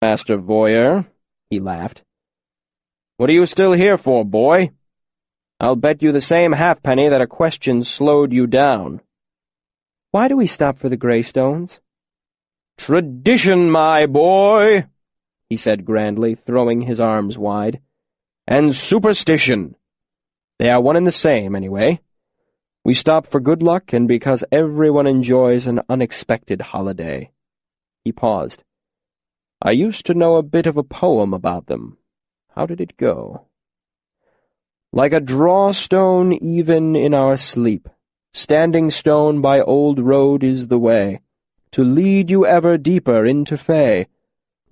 Master Voyeur," he laughed. "What are you still here for, boy? I'll bet you the same halfpenny that a question slowed you down." "Why do we stop for the Greystones?" "Tradition, my boy," he said grandly, throwing his arms wide. "And superstition. They are one and the same, anyway. We stop for good luck and because everyone enjoys an unexpected holiday." He paused. "I used to know a bit of a poem about them. How did it go? Like a drawstone even in our sleep, standing stone by old road is the way, to lead you ever deeper into fay.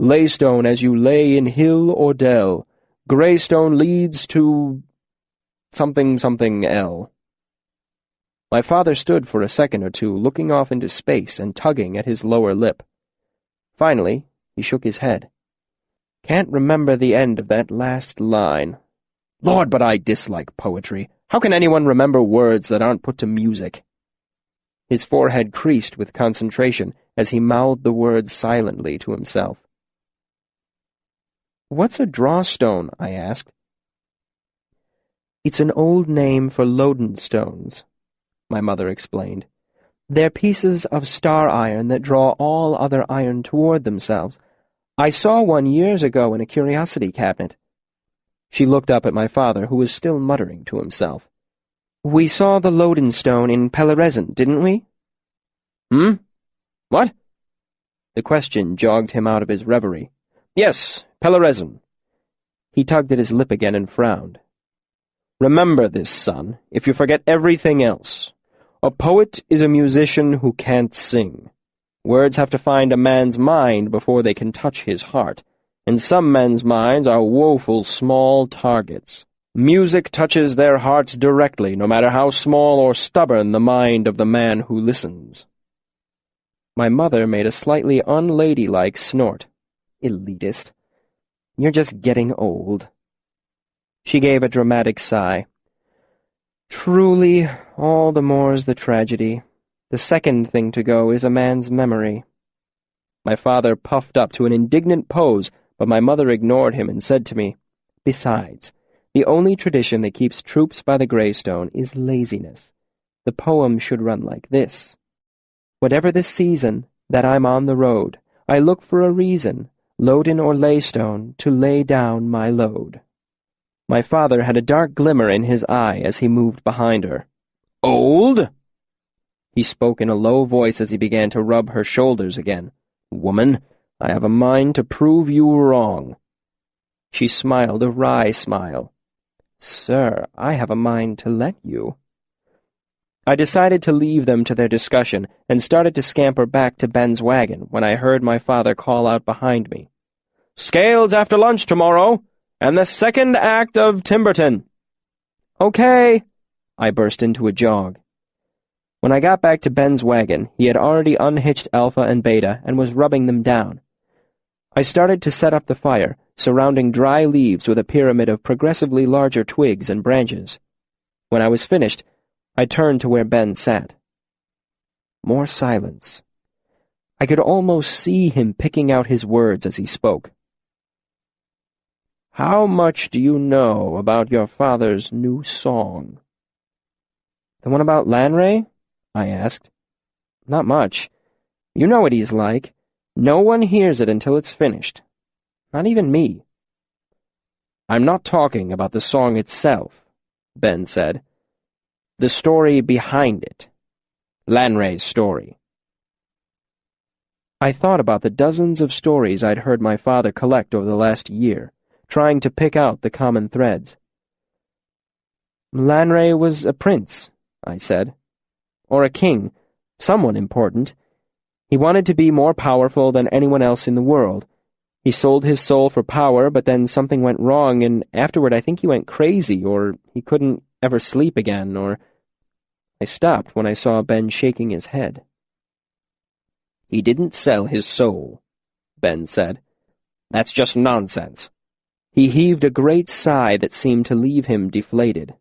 Laystone as you lay in hill or dell, Greystone leads to something L." My father stood for a second or two, looking off into space and tugging at his lower lip. Finally, he shook his head. "Can't remember the end of that last line. Lord, but I dislike poetry. How can anyone remember words that aren't put to music?" His forehead creased with concentration as he mouthed the words silently to himself. "What's a drawstone?" I asked. "It's an old name for lodenstones," my mother explained. "They're pieces of star iron that draw all other iron toward themselves. I saw one years ago in a curiosity cabinet." She looked up at my father, who was still muttering to himself. "We saw the lodenstone in Pelerezin, didn't we?" What?" The question jogged him out of his reverie. "Yes, Pelerezin." He tugged at his lip again and frowned. "Remember this, son, if you forget everything else. A poet is a musician who can't sing. Words have to find a man's mind before they can touch his heart, and some men's minds are woeful small targets. Music touches their hearts directly, no matter how small or stubborn the mind of the man who listens." My mother made a slightly unladylike snort. "Elitist. You're just getting old." She gave a dramatic sigh. "Truly, all the more's the tragedy. The second thing to go is a man's memory." My father puffed up to an indignant pose, but my mother ignored him and said to me, "Besides, the only tradition that keeps troops by the Greystone is laziness. The poem should run like this. Whatever the season that I'm on the road, I look for a reason, loden or laystone, to lay down my load." My father had a dark glimmer in his eye as he moved behind her. "Old?" He spoke in a low voice as he began to rub her shoulders again. "Woman, I have a mind to prove you wrong." She smiled a wry smile. "Sir, I have a mind to let you." I decided to leave them to their discussion and started to scamper back to Ben's wagon when I heard my father call out behind me, "Scales after lunch tomorrow, and the second act of Timberton." "Okay," I burst into a jog. When I got back to Ben's wagon, he had already unhitched Alpha and Beta and was rubbing them down. I started to set up the fire, surrounding dry leaves with a pyramid of progressively larger twigs and branches. When I was finished, I turned to where Ben sat. More silence. I could almost see him picking out his words as he spoke. "How much do you know about your father's new song?" "The one about Lanray?" I asked. "Not much. You know what he's like. No one hears it until it's finished. Not even me." "I'm not talking about the song itself," Ben said. "The story behind it. Lanray's story." I thought about the dozens of stories I'd heard my father collect over the last year, trying to pick out the common threads. "Lanray was a prince," I said. "Or a king, someone important. He wanted to be more powerful than anyone else in the world. He sold his soul for power, but then something went wrong, and afterward I think he went crazy, or he couldn't ever sleep again, or—" I stopped when I saw Ben shaking his head. "He didn't sell his soul," Ben said. "That's just nonsense." He heaved a great sigh that seemed to leave him deflated.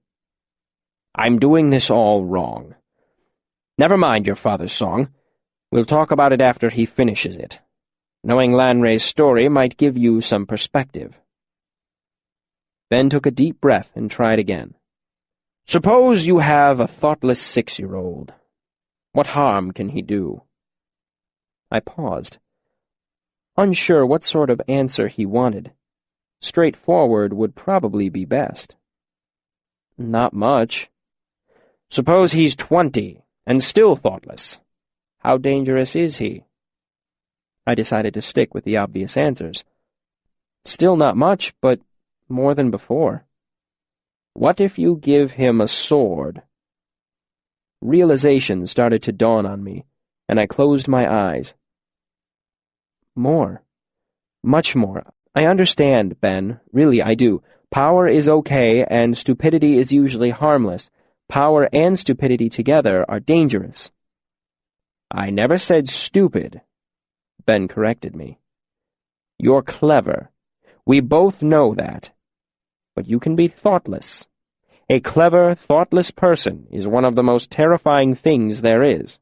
"I'm doing this all wrong. Never mind your father's song. We'll talk about it after he finishes it. Knowing Lanray's story might give you some perspective. Ben took a deep breath and tried again. Suppose you have a thoughtless 6-year-old. What harm can he do? I paused, unsure what sort of answer he wanted. Straightforward would probably be best. Not much. Suppose he's 20 and still thoughtless. How dangerous is he? I decided to stick with the obvious answers. Still not much, but more than before. What if you give him a sword? Realization started to dawn on me, and I closed my eyes. More. Much more. I understand, Ben. Really, I do. Power is okay, and stupidity is usually harmless. Power and stupidity together are dangerous. I never said stupid, Ben corrected me. You're clever. We both know that. But you can be thoughtless. A clever, thoughtless person is one of the most terrifying things there is.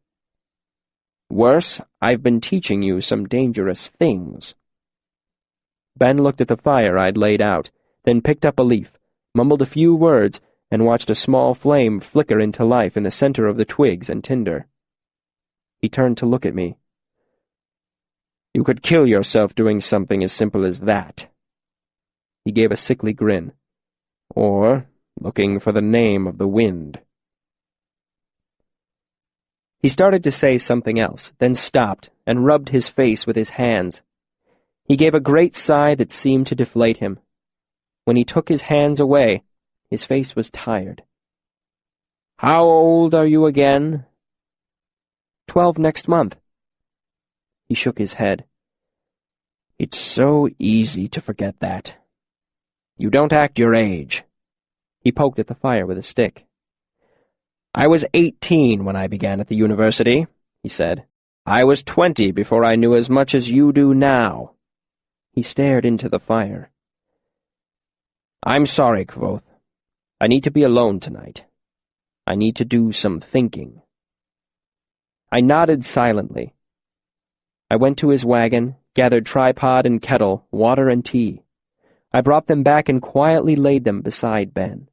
Worse, I've been teaching you some dangerous things. Ben looked at the fire I'd laid out, then picked up a leaf, mumbled a few words, and watched a small flame flicker into life in the center of the twigs and tinder. He turned to look at me. You could kill yourself doing something as simple as that. He gave a sickly grin. Or looking for the name of the wind. He started to say something else, then stopped and rubbed his face with his hands. He gave a great sigh that seemed to deflate him. When he took his hands away, his face was tired. How old are you again? 12 next month. He shook his head. It's so easy to forget that. You don't act your age. He poked at the fire with a stick. I was 18 when I began at the university, he said. I was 20 before I knew as much as you do now. He stared into the fire. I'm sorry, Kvothe. I need to be alone tonight. I need to do some thinking. I nodded silently. I went to his wagon, gathered tripod and kettle, water and tea. I brought them back and quietly laid them beside Ben.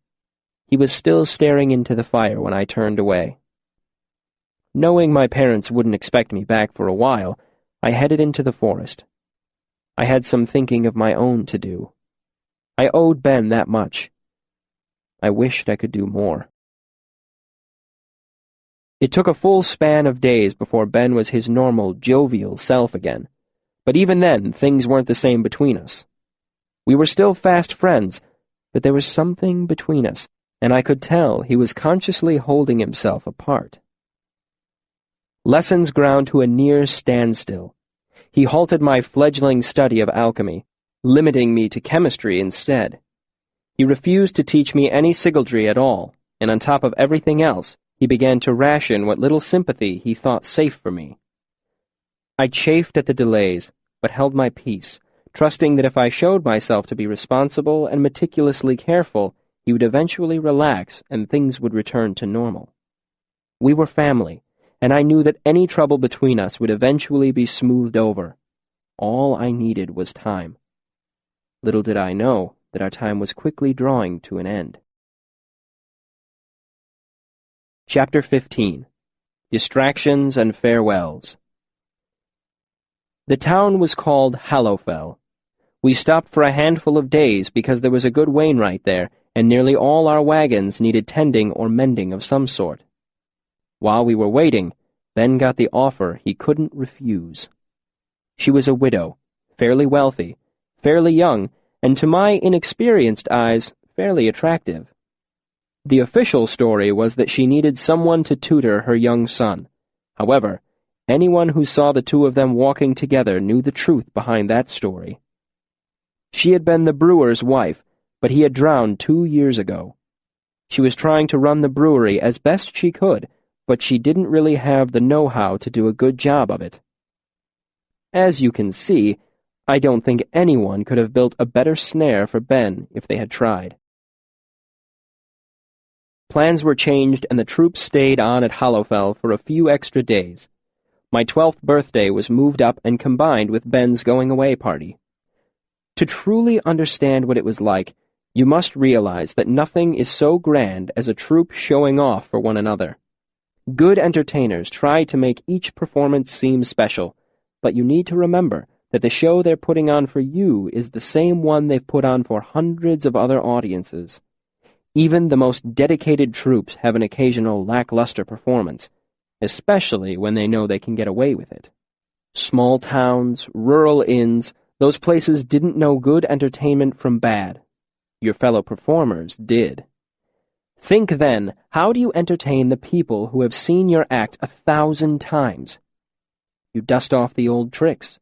He was still staring into the fire when I turned away. Knowing my parents wouldn't expect me back for a while, I headed into the forest. I had some thinking of my own to do. I owed Ben that much. I wished I could do more. It took a full span of days before Ben was his normal, jovial self again. But even then, things weren't the same between us. We were still fast friends, but there was something between us, and I could tell he was consciously holding himself apart. Lessons ground to a near standstill. He halted my fledgling study of alchemy, limiting me to chemistry instead. He refused to teach me any sigildry at all, and on top of everything else, he began to ration what little sympathy he thought safe for me. I chafed at the delays, but held my peace, trusting that if I showed myself to be responsible and meticulously careful, he would eventually relax and things would return to normal. We were family, and I knew that any trouble between us would eventually be smoothed over. All I needed was time. Little did I know that our time was quickly drawing to an end. Chapter 15. Distractions and Farewells. The town was called Hallowfell. We stopped for a handful of days because there was a good wainwright there, and nearly all our wagons needed tending or mending of some sort. While we were waiting, Ben got the offer he couldn't refuse. She was a widow, fairly wealthy, fairly young, and to my inexperienced eyes, fairly attractive. The official story was that she needed someone to tutor her young son. However, anyone who saw the two of them walking together knew the truth behind that story. She had been the brewer's wife, but he had drowned 2 years ago. She was trying to run the brewery as best she could, but she didn't really have the know-how to do a good job of it. As you can see, I don't think anyone could have built a better snare for Ben if they had tried. Plans were changed and the troops stayed on at Hallowfell for a few extra days. My 12th birthday was moved up and combined with Ben's going-away party. To truly understand what it was like, you must realize that nothing is so grand as a troupe showing off for one another. Good entertainers try to make each performance seem special, but you need to remember that the show they're putting on for you is the same one they've put on for hundreds of other audiences. Even the most dedicated troupes have an occasional lackluster performance, especially when they know they can get away with it. Small towns, rural inns, those places didn't know good entertainment from bad. Your fellow performers did. Think then, how do you entertain the people who have seen your act 1,000 times? You dust off the old tricks.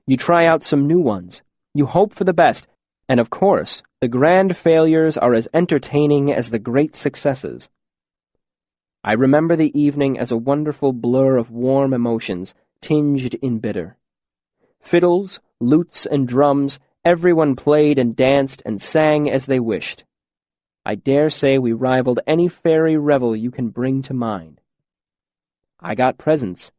You try out some new ones. You hope for the best, and of course, the grand failures are as entertaining as the great successes. I remember the evening as a wonderful blur of warm emotions, tinged in bitter. Fiddles, lutes, and drums, everyone played and danced and sang as they wished. I dare say we rivaled any fairy revel you can bring to mind. I got presents.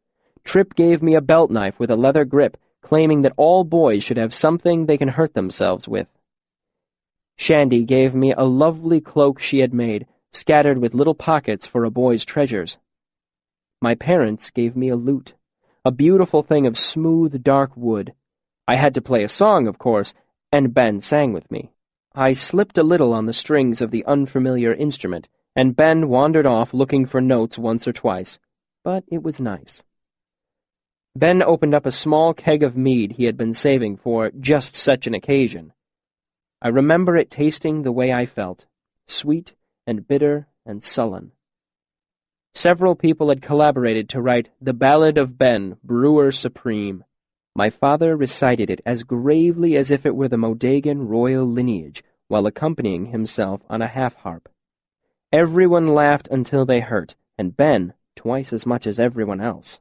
Trip gave me a belt knife with a leather grip, claiming that all boys should have something they can hurt themselves with. Shandy gave me a lovely cloak she had made, scattered with little pockets for a boy's treasures. My parents gave me a lute, a beautiful thing of smooth, dark wood. I had to play a song, of course, and Ben sang with me. I slipped a little on the strings of the unfamiliar instrument, and Ben wandered off looking for notes once or twice, but it was nice. Ben opened up a small keg of mead he had been saving for just such an occasion. I remember it tasting the way I felt, sweet and bitter and sullen. Several people had collaborated to write The Ballad of Ben, Brewer Supreme. My father recited it as gravely as if it were the Modagan royal lineage, while accompanying himself on a half-harp. Everyone laughed until they hurt, and Ben twice as much as everyone else.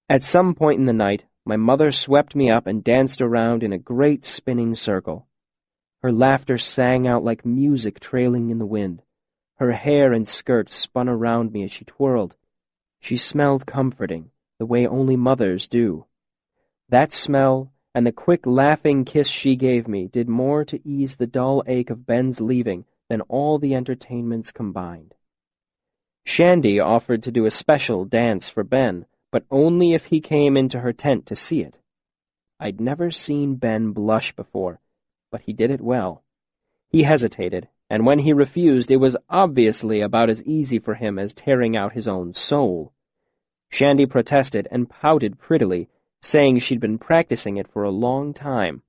At some point in the night, my mother swept me up and danced around in a great spinning circle. Her laughter sang out like music trailing in the wind. Her hair and skirt spun around me as she twirled. She smelled comforting, the way only mothers do. That smell and the quick laughing kiss she gave me did more to ease the dull ache of Ben's leaving than all the entertainments combined. Shandy offered to do a special dance for Ben, but only if he came into her tent to see it. I'd never seen Ben blush before, but he did it well. He hesitated, and when he refused, it was obviously about as easy for him as tearing out his own soul. Shandy protested and pouted prettily, saying she'd been practicing it for a long time.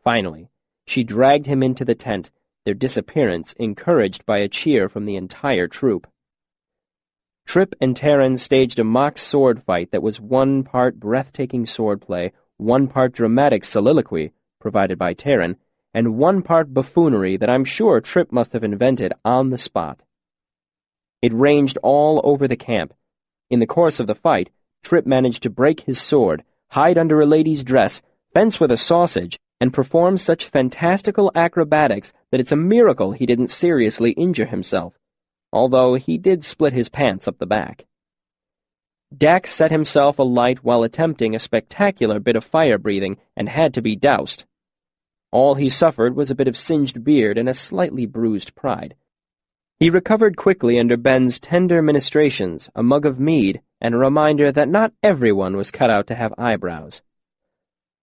Finally, she dragged him into the tent, their disappearance encouraged by a cheer from the entire troop. Trip and Terran staged a mock sword fight that was 1 part breathtaking swordplay, 1 part dramatic soliloquy, provided by Terran, and 1 part buffoonery that I'm sure Trip must have invented on the spot. It ranged all over the camp. In the course of the fight, Trip managed to break his sword, hide under a lady's dress, fence with a sausage, and perform such fantastical acrobatics that it's a miracle he didn't seriously injure himself, although he did split his pants up the back. Dax set himself alight while attempting a spectacular bit of fire-breathing and had to be doused. All he suffered was a bit of singed beard and a slightly bruised pride. He recovered quickly under Ben's tender ministrations, a mug of mead, and a reminder that not everyone was cut out to have eyebrows.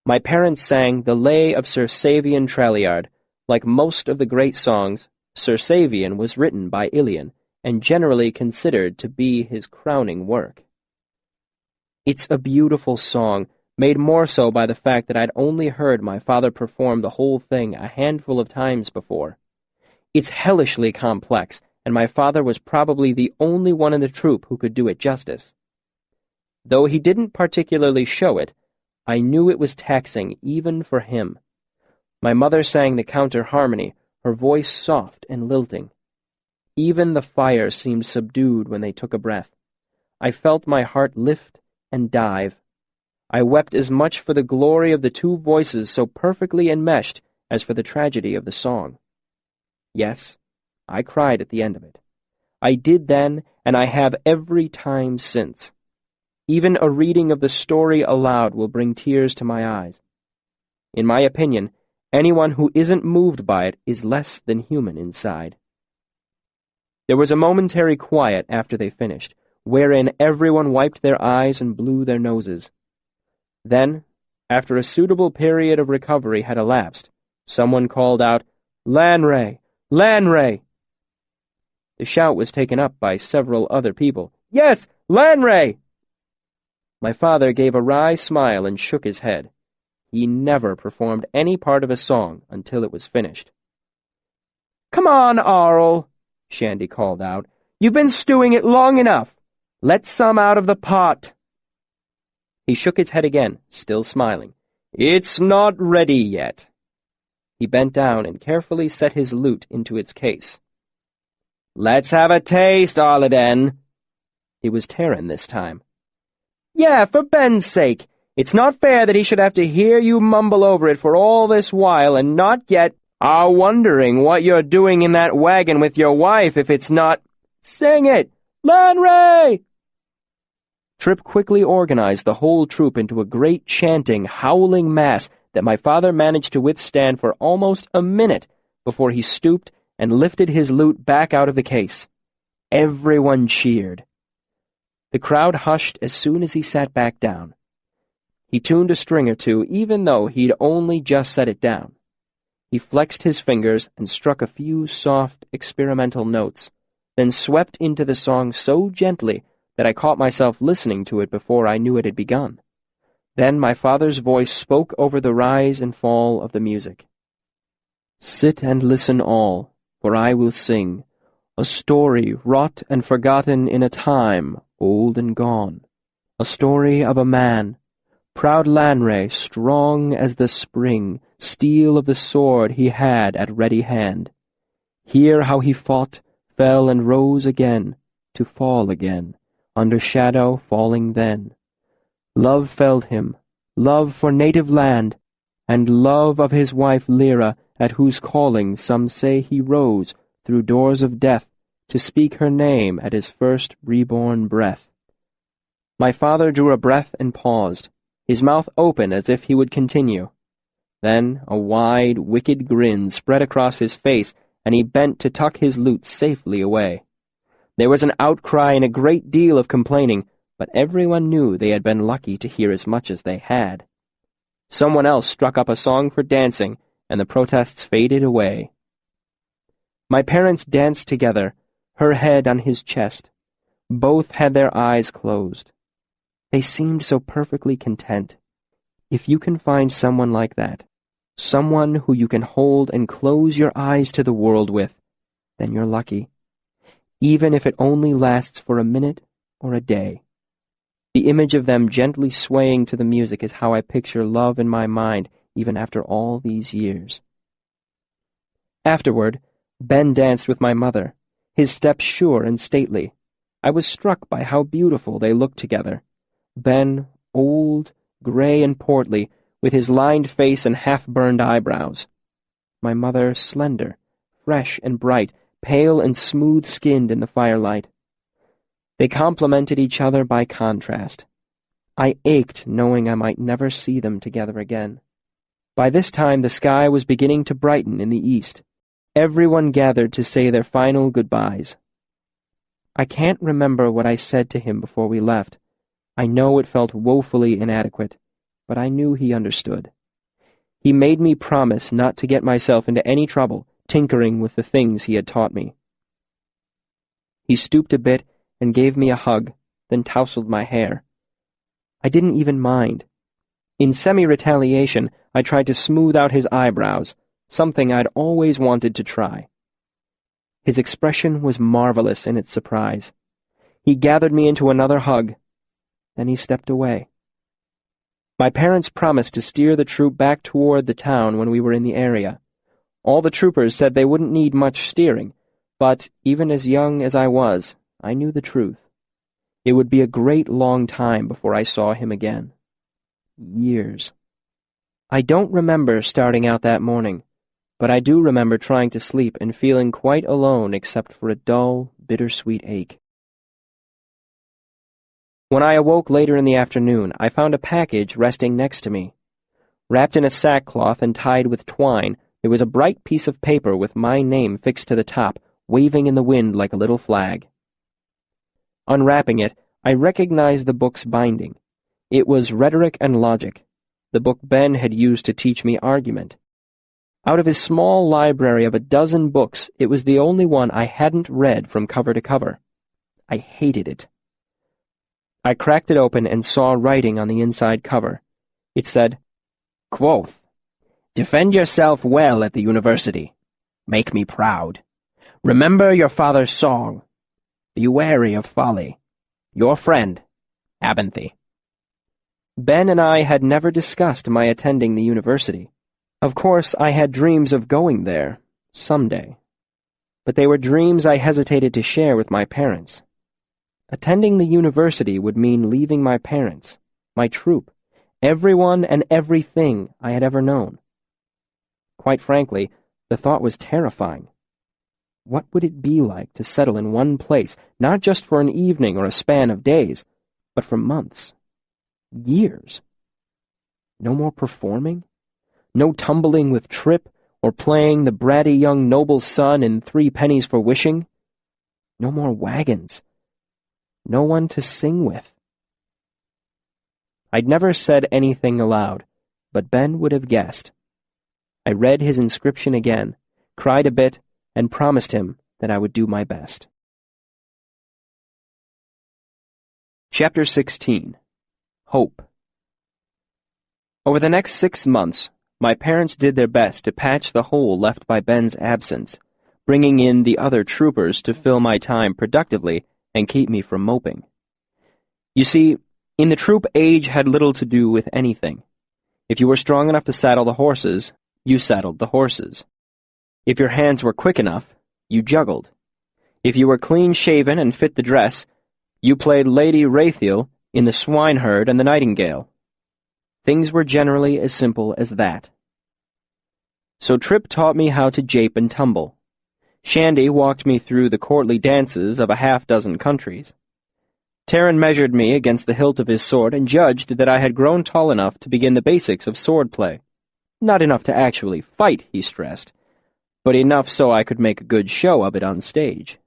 My parents sang the Lay of Sir Savian Tralliard. Like most of the great songs, Sir Savian was written by Ilian, and generally considered to be his crowning work. It's a beautiful song, made more so by the fact that I'd only heard my father perform the whole thing a handful of times before. It's hellishly complex, and my father was probably the only one in the troupe who could do it justice. Though he didn't particularly show it, I knew it was taxing even for him. My mother sang the counter-harmony, her voice soft and lilting. Even the fire seemed subdued when they took a breath. I felt my heart lift and dive. I wept as much for the glory of the 2 voices so perfectly enmeshed as for the tragedy of the song. Yes, I cried at the end of it. I did then, and I have every time since. Even a reading of the story aloud will bring tears to my eyes. In my opinion, anyone who isn't moved by it is less than human inside. There was a momentary quiet after they finished, wherein everyone wiped their eyes and blew their noses. Then, after a suitable period of recovery had elapsed, someone called out, "Lanray! Lanray!" The shout was taken up by several other people. "Yes, Lanray!" My father gave a wry smile and shook his head. He never performed any part of a song until it was finished. "Come on, Arl," Shandy called out. "You've been stewing it long enough. Let some out of the pot." He shook his head again, still smiling. "It's not ready yet." He bent down and carefully set his lute into its case. "Let's have a taste, Arliden." It was Terran this time. "Yeah, for Ben's sake. It's not fair that he should have to hear you mumble over it for all this while and not yet are wondering what you're doing in that wagon with your wife if it's not— Sing it! Lanray!" Tripp quickly organized the whole troop into a great chanting, howling mass that my father managed to withstand for almost a minute before he stooped and lifted his lute back out of the case. Everyone cheered. The crowd hushed as soon as he sat back down. He tuned a string or two, even though he'd only just set it down. He flexed his fingers and struck a few soft, experimental notes, then swept into the song so gently that I caught myself listening to it before I knew it had begun. Then my father's voice spoke over the rise and fall of the music. "Sit and listen all, for I will sing a story wrought and forgotten in a time old and gone, a story of a man, proud Lanray, strong as the spring, steel of the sword he had at ready hand. Hear how he fought, fell and rose again, to fall again, under shadow falling then. Love felled him, love for native land, and love of his wife Lyra, at whose calling some say he rose through doors of death to speak her name at his first reborn breath." My father drew a breath and paused, his mouth open as if he would continue. Then a wide, wicked grin spread across his face, and he bent to tuck his lute safely away. There was an outcry and a great deal of complaining, but everyone knew they had been lucky to hear as much as they had. Someone else struck up a song for dancing, and the protests faded away. My parents danced together, her head on his chest. Both had their eyes closed. They seemed so perfectly content. If you can find someone like that, someone who you can hold and close your eyes to the world with, then you're lucky, even if it only lasts for a minute or a day. The image of them gently swaying to the music is how I picture love in my mind even after all these years. Afterward, Ben danced with my mother, his steps sure and stately. I was struck by how beautiful they looked together. Ben, old, gray and portly, with his lined face and half-burned eyebrows. My mother slender, fresh and bright, pale and smooth-skinned in the firelight. They complemented each other by contrast. I ached knowing I might never see them together again. By this time the sky was beginning to brighten in the east. Everyone gathered to say their final goodbyes. I can't remember what I said to him before we left. I know it felt woefully inadequate, but I knew he understood. He made me promise not to get myself into any trouble tinkering with the things he had taught me. He stooped a bit and gave me a hug, then tousled my hair. I didn't even mind. In semi-retaliation, I tried to smooth out his eyebrows, something I'd always wanted to try. His expression was marvelous in its surprise. He gathered me into another hug. Then he stepped away. My parents promised to steer the troop back toward the town when we were in the area. All the troopers said they wouldn't need much steering, but even as young as I was, I knew the truth. It would be a great long time before I saw him again. Years. I don't remember starting out that morning, but I do remember trying to sleep and feeling quite alone except for a dull, bittersweet ache. When I awoke later in the afternoon, I found a package resting next to me. Wrapped in a sackcloth and tied with twine, there was a bright piece of paper with my name fixed to the top, waving in the wind like a little flag. Unwrapping it, I recognized the book's binding. It was Rhetoric and Logic, the book Ben had used to teach me argument. Out of his small library of a dozen books, it was the only one I hadn't read from cover to cover. I hated it. I cracked it open and saw writing on the inside cover. It said, Quoth, Defend yourself well at the university. Make me proud. Remember your father's song. Be wary of folly. Your friend, Abinthy. Ben and I had never discussed my attending the university. Of course, I had dreams of going there, someday. But they were dreams I hesitated to share with my parents. Attending the university would mean leaving my parents, my troop, everyone and everything I had ever known. Quite frankly, the thought was terrifying. What would it be like to settle in one place, not just for an evening or a span of days, but for months, years? No more performing? No tumbling with Trip or playing the bratty young noble's son in 3 pennies for wishing? No more wagons. No one to sing with. I'd never said anything aloud, but Ben would have guessed. I read his inscription again, cried a bit, and promised him that I would do my best. Chapter 16. Hope. Over the next 6 months, my parents did their best to patch the hole left by Ben's absence, bringing in the other troopers to fill my time productively and keep me from moping. You see, in the troop, age had little to do with anything. If you were strong enough to saddle the horses, you saddled the horses. If your hands were quick enough, you juggled. If you were clean-shaven and fit the dress, you played Lady Rathiel in The Swineherd and the Nightingale. Things were generally as simple as that. So Trip taught me how to jape and tumble. Shandy walked me through the courtly dances of a half-dozen countries. Taran measured me against the hilt of his sword and judged that I had grown tall enough to begin the basics of swordplay. Not enough to actually fight, he stressed, but enough so I could make a good show of it on stage.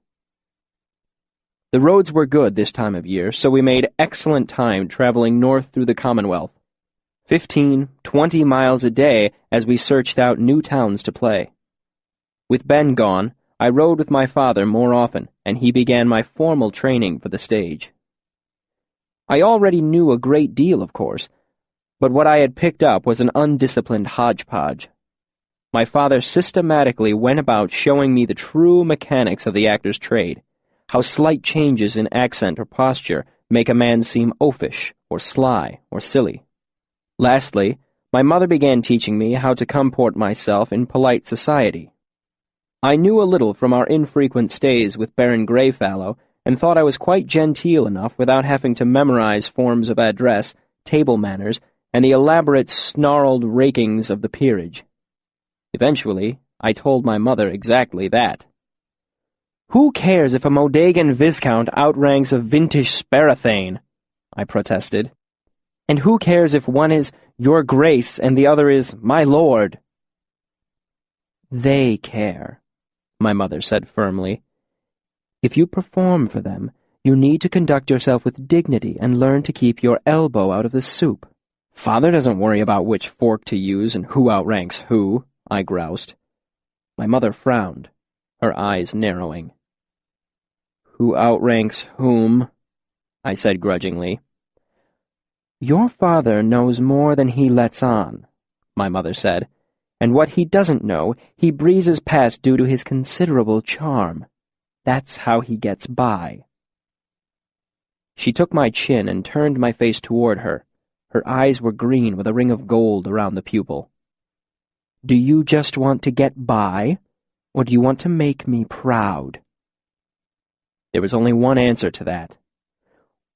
The roads were good this time of year, so we made excellent time traveling north through the Commonwealth. 15, 20 miles a day as we searched out new towns to play. With Ben gone, I rode with my father more often, and he began my formal training for the stage. I already knew a great deal, of course, but what I had picked up was an undisciplined hodgepodge. My father systematically went about showing me the true mechanics of the actor's trade, how slight changes in accent or posture make a man seem oafish, or sly, or silly. Lastly, my mother began teaching me how to comport myself in polite society. I knew a little from our infrequent stays with Baron Greyfallow, and thought I was quite genteel enough without having to memorize forms of address, table manners, and the elaborate snarled rakings of the peerage. Eventually, I told my mother exactly that. "Who cares if a Modagan Viscount outranks a vintage Sparathane?" I protested. "And who cares if one is Your Grace and the other is My Lord?" "They care," my mother said firmly. "If you perform for them, you need to conduct yourself with dignity and learn to keep your elbow out of the soup." "Father doesn't worry about which fork to use and who outranks who," I groused. My mother frowned, her eyes narrowing. "Who outranks whom?" I said grudgingly. "Your father knows more than he lets on," my mother said, "and what he doesn't know, he breezes past due to his considerable charm. That's how he gets by." She took my chin and turned my face toward her. Her eyes were green with a ring of gold around the pupil. "Do you just want to get by, or do you want to make me proud?" There was only one answer to that.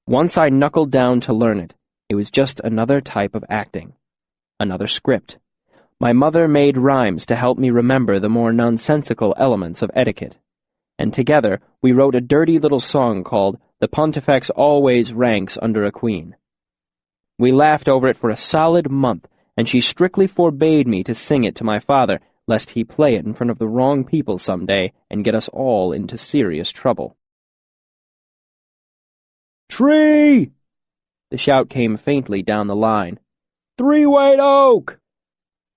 Once I knuckled down to learn it, it was just another type of acting, another script. My mother made rhymes to help me remember the more nonsensical elements of etiquette. and together we wrote a dirty little song called "The Pontifex Always Ranks Under a Queen." We laughed over it for a solid month, and she strictly forbade me to sing it to my father, lest he play it in front of the wrong people some day and get us all into serious trouble. "Tree!" The shout came faintly down the line. "Three-weight oak!"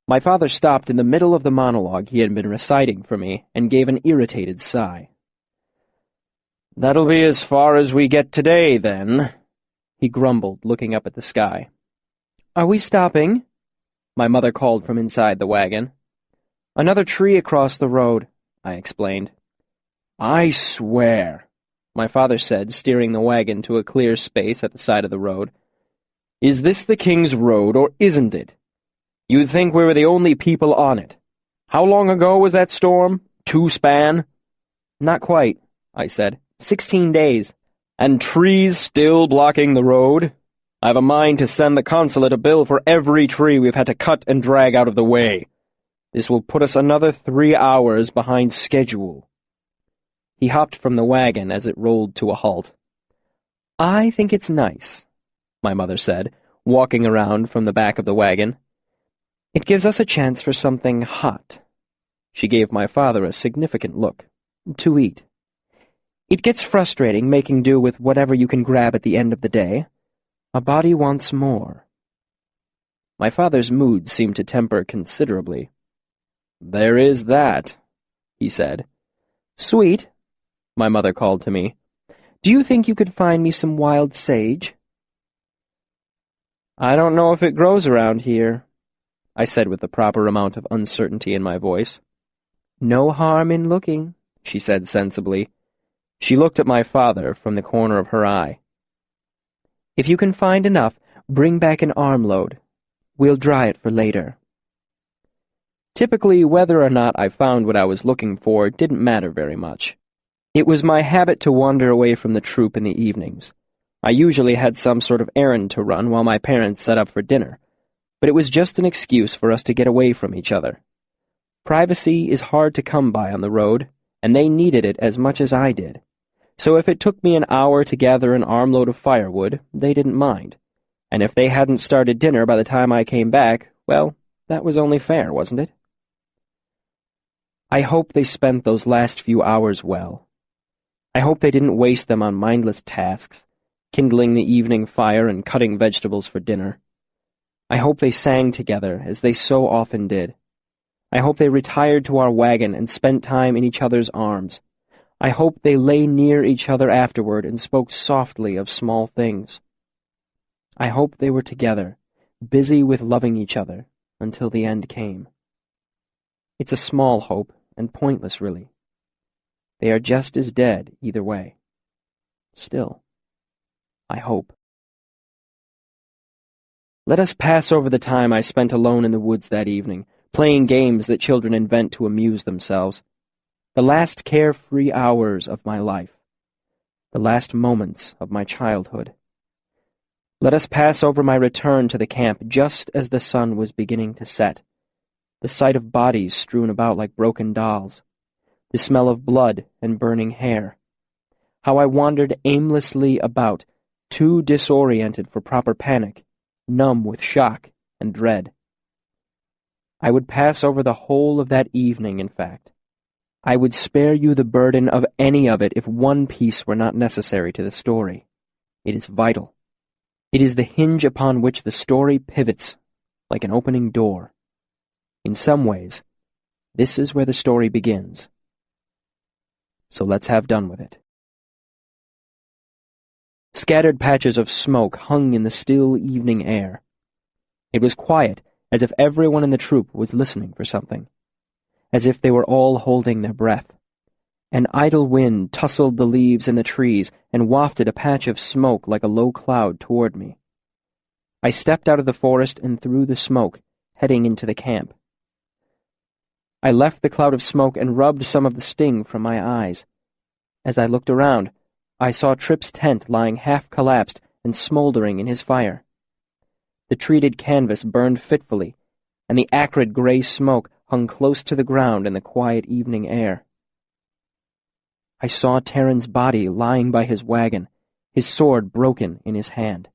My father stopped in the middle of the monologue he had been reciting for me and gave an irritated sigh. "That'll be as far as we get today, then," he grumbled, looking up at the sky. "Are we stopping?" my mother called from inside the wagon. "Another tree across the road," I explained. "I swear," my father said, steering the wagon to a clear space at the side of the road. "Is this the King's Road, or isn't it? You'd think we were the only people on it. How long ago was that storm? 2 span?" "Not quite," I said. 16 days. "And trees still blocking the road? I've a mind to send the consulate a bill for every tree we've had to cut and drag out of the way. This will put us another 3 hours behind schedule." He hopped from the wagon as it rolled to a halt. "I think it's nice," my mother said, walking around from the back of the wagon. "It gives us a chance for something hot." She gave my father a significant look. "To eat. It gets frustrating making do with whatever you can grab at the end of the day. A body wants more." My father's mood seemed to temper considerably. "There is that," he said. "Sweet," my mother called to me. "Do you think you could find me some wild sage?" "I don't know if it grows around here," I said with the proper amount of uncertainty in my voice. "No harm in looking," she said sensibly. She looked at my father from the corner of her eye. "If you can find enough, bring back an armload. We'll dry it for later." Typically, whether or not I found what I was looking for didn't matter very much. It was my habit to wander away from the troop in the evenings. I usually had some sort of errand to run while my parents set up for dinner, but it was just an excuse for us to get away from each other. Privacy is hard to come by on the road, and they needed it as much as I did. So if it took me an hour to gather an armload of firewood, they didn't mind. And if they hadn't started dinner by the time I came back, well, that was only fair, wasn't it? I hope they spent those last few hours well. I hope they didn't waste them on mindless tasks, kindling the evening fire and cutting vegetables for dinner. I hope they sang together, as they so often did. I hope they retired to our wagon and spent time in each other's arms. I hope they lay near each other afterward and spoke softly of small things. I hope they were together, busy with loving each other, until the end came. It's a small hope, and pointless, really. They are just as dead either way. Still, I hope. Let us pass over the time I spent alone in the woods that evening, playing games that children invent to amuse themselves. The last carefree hours of my life. The last moments of my childhood. Let us pass over my return to the camp just as the sun was beginning to set. The sight of bodies strewn about like broken dolls. The smell of blood and burning hair. How I wandered aimlessly about, too disoriented for proper panic, numb with shock and dread. I would pass over the whole of that evening, in fact. I would spare you the burden of any of it if one piece were not necessary to the story. It is vital. It is the hinge upon which the story pivots, like an opening door. In some ways, this is where the story begins. So let's have done with it. Scattered patches of smoke hung in the still evening air. It was quiet, as if everyone in the troop was listening for something, as if they were all holding their breath. An idle wind tussled the leaves in the trees and wafted a patch of smoke like a low cloud toward me. I stepped out of the forest and through the smoke, heading into the camp. I left the cloud of smoke and rubbed some of the sting from my eyes. As I looked around, I saw Tripp's tent lying half-collapsed and smoldering in his fire. The treated canvas burned fitfully, and the acrid gray smoke hung close to the ground in the quiet evening air. I saw Terran's body lying by his wagon, his sword broken in his hand.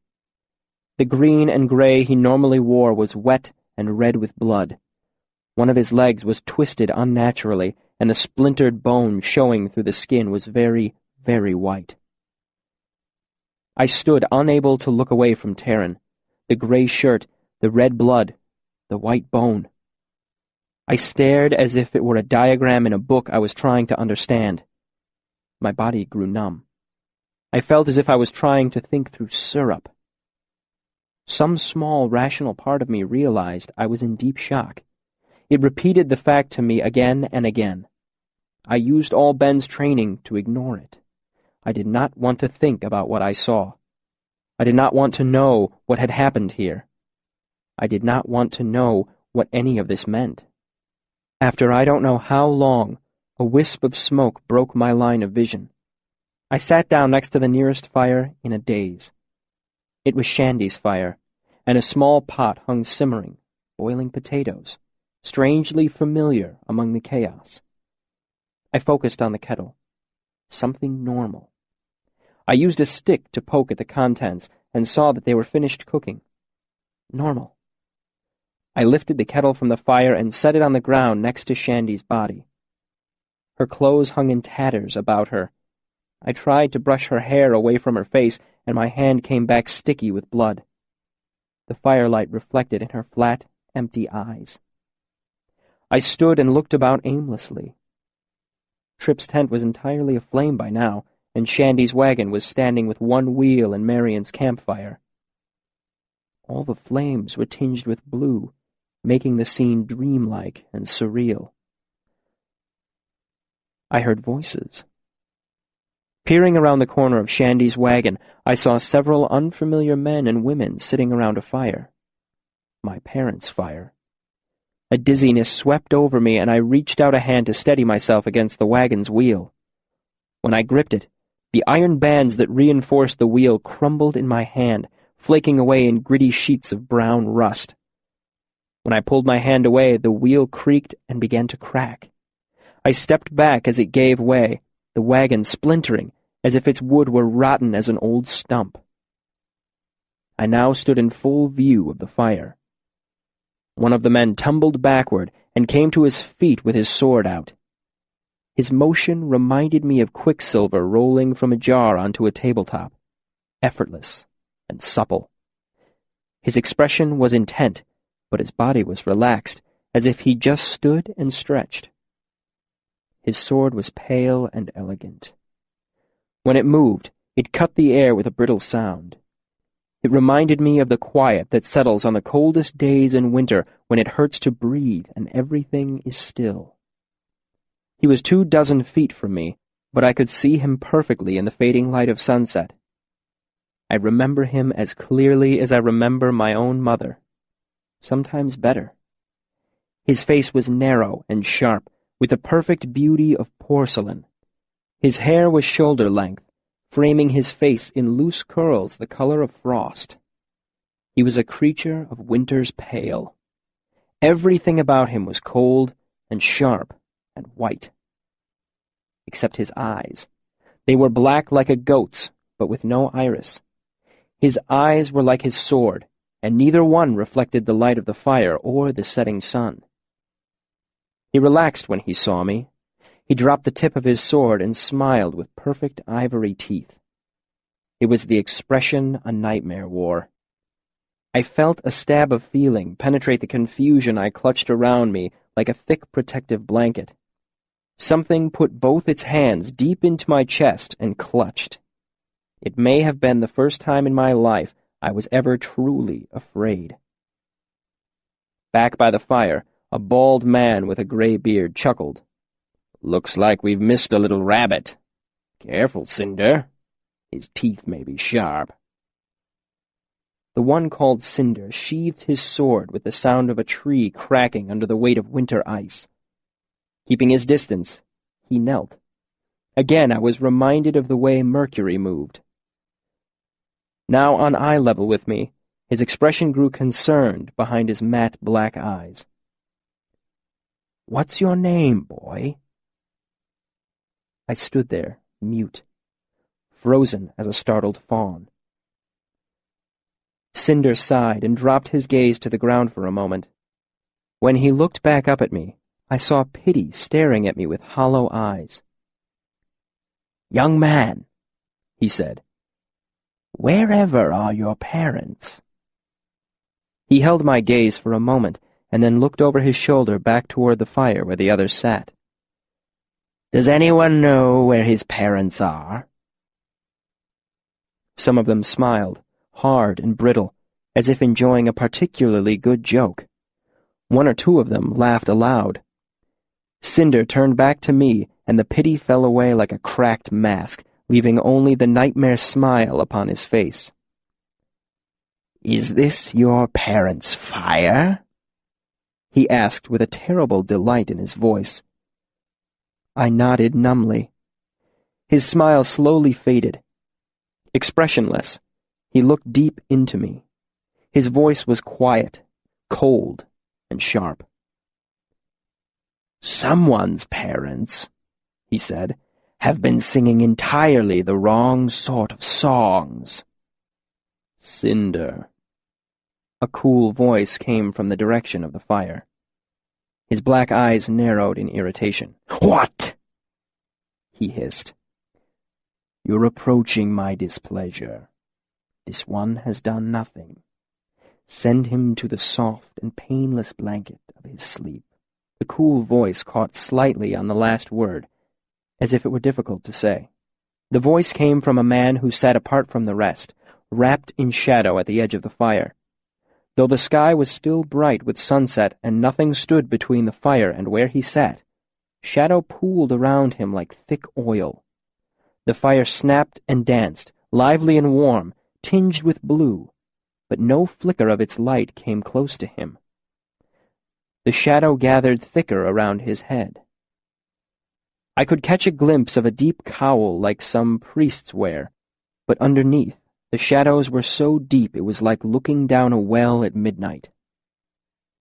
The green and gray he normally wore was wet and red with blood. One of his legs was twisted unnaturally, and the splintered bone showing through the skin was very, very white. I stood unable to look away from Terran, the gray shirt, the red blood, the white bone. I stared as if it were a diagram in a book I was trying to understand. My body grew numb. I felt as if I was trying to think through syrup. Some small, rational part of me realized I was in deep shock. It repeated the fact to me again and again. I used all Ben's training to ignore it. I did not want to think about what I saw. I did not want to know what had happened here. I did not want to know what any of this meant. After I don't know how long, a wisp of smoke broke my line of vision. I sat down next to the nearest fire in a daze. It was Shandy's fire, and a small pot hung simmering, boiling potatoes, strangely familiar among the chaos. I focused on the kettle. Something normal. I used a stick to poke at the contents and saw that they were finished cooking. Normal. I lifted the kettle from the fire and set it on the ground next to Shandy's body. Her clothes hung in tatters about her. I tried to brush her hair away from her face, and my hand came back sticky with blood. The firelight reflected in her flat, empty eyes. I stood and looked about aimlessly. Tripp's tent was entirely aflame by now, and Shandy's wagon was standing with one wheel in Marion's campfire. All the flames were tinged with blue, making the scene dreamlike and surreal. I heard voices. Peering around the corner of Shandy's wagon, I saw several unfamiliar men and women sitting around a fire. My parents' fire. A dizziness swept over me, and I reached out a hand to steady myself against the wagon's wheel. When I gripped it, the iron bands that reinforced the wheel crumbled in my hand, flaking away in gritty sheets of brown rust. When I pulled my hand away, the wheel creaked and began to crack. I stepped back as it gave way, the wagon splintering, as if its wood were rotten as an old stump. I now stood in full view of the fire. One of the men tumbled backward and came to his feet with his sword out. His motion reminded me of quicksilver rolling from a jar onto a tabletop, effortless and supple. His expression was intent, but his body was relaxed, as if he just stood and stretched. His sword was pale and elegant. When it moved, it cut the air with a brittle sound. It reminded me of the quiet that settles on the coldest days in winter when it hurts to breathe and everything is still. He was 24 feet from me, but I could see him perfectly in the fading light of sunset. I remember him as clearly as I remember my own mother, sometimes better. His face was narrow and sharp, with the perfect beauty of porcelain. His hair was shoulder-length, framing his face in loose curls the color of frost. He was a creature of winter's pale. Everything about him was cold and sharp and white. Except his eyes. They were black like a goat's, but with no iris. His eyes were like his sword, and neither one reflected the light of the fire or the setting sun. He relaxed when he saw me. He dropped the tip of his sword and smiled with perfect ivory teeth. It was the expression a nightmare wore. I felt a stab of feeling penetrate the confusion I clutched around me like a thick protective blanket. Something put both its hands deep into my chest and clutched. It may have been the first time in my life I was ever truly afraid. Back by the fire, a bald man with a gray beard chuckled. "Looks like we've missed a little rabbit. Careful, Cinder. His teeth may be sharp." The one called Cinder sheathed his sword with the sound of a tree cracking under the weight of winter ice. Keeping his distance, he knelt. Again I was reminded of the way Mercury moved. Now on eye level with me, his expression grew concerned behind his matte black eyes. "What's your name, boy?" I stood there, mute, frozen as a startled fawn. Cinder sighed and dropped his gaze to the ground for a moment. When he looked back up at me, I saw pity staring at me with hollow eyes. "Young man," he said, "wherever are your parents?" He held my gaze for a moment and then looked over his shoulder back toward the fire where the others sat. "Does anyone know where his parents are?" Some of them smiled, hard and brittle, as if enjoying a particularly good joke. One or two of them laughed aloud. Cinder turned back to me, and the pity fell away like a cracked mask, leaving only the nightmare smile upon his face. "Is this your parents' fire?" he asked with a terrible delight in his voice. I nodded numbly. His smile slowly faded. Expressionless, he looked deep into me. His voice was quiet, cold, and sharp. "Someone's parents," he said, "have been singing entirely the wrong sort of songs." "Cinder." A cool voice came from the direction of the fire. His black eyes narrowed in irritation. "What?" he hissed. "You're approaching my displeasure. This one has done nothing. Send him to the soft and painless blanket of his sleep." The cool voice caught slightly on the last word, as if it were difficult to say. The voice came from a man who sat apart from the rest, wrapped in shadow at the edge of the fire. Though the sky was still bright with sunset and nothing stood between the fire and where he sat, shadow pooled around him like thick oil. The fire snapped and danced, lively and warm, tinged with blue, but no flicker of its light came close to him. The shadow gathered thicker around his head. I could catch a glimpse of a deep cowl like some priests wear, but underneath, the shadows were so deep it was like looking down a well at midnight.